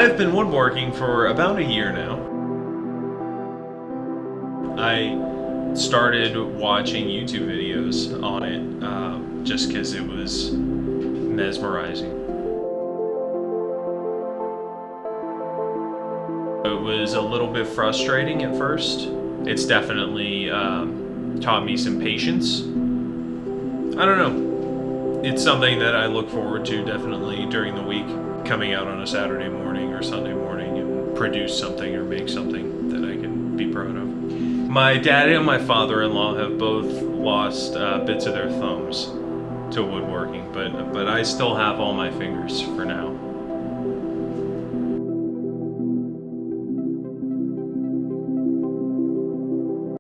I've been woodworking for about a year now. I started watching YouTube videos on it just because it was mesmerizing. It was a little bit frustrating at first. It's definitely taught me some patience. I don't know. It's something that I look forward to definitely during the week, coming out on a Saturday morning or Sunday morning and produce something or make something that I can be proud of. My dad and my father-in-law have both lost bits of their thumbs to woodworking, but I still have all my fingers for now.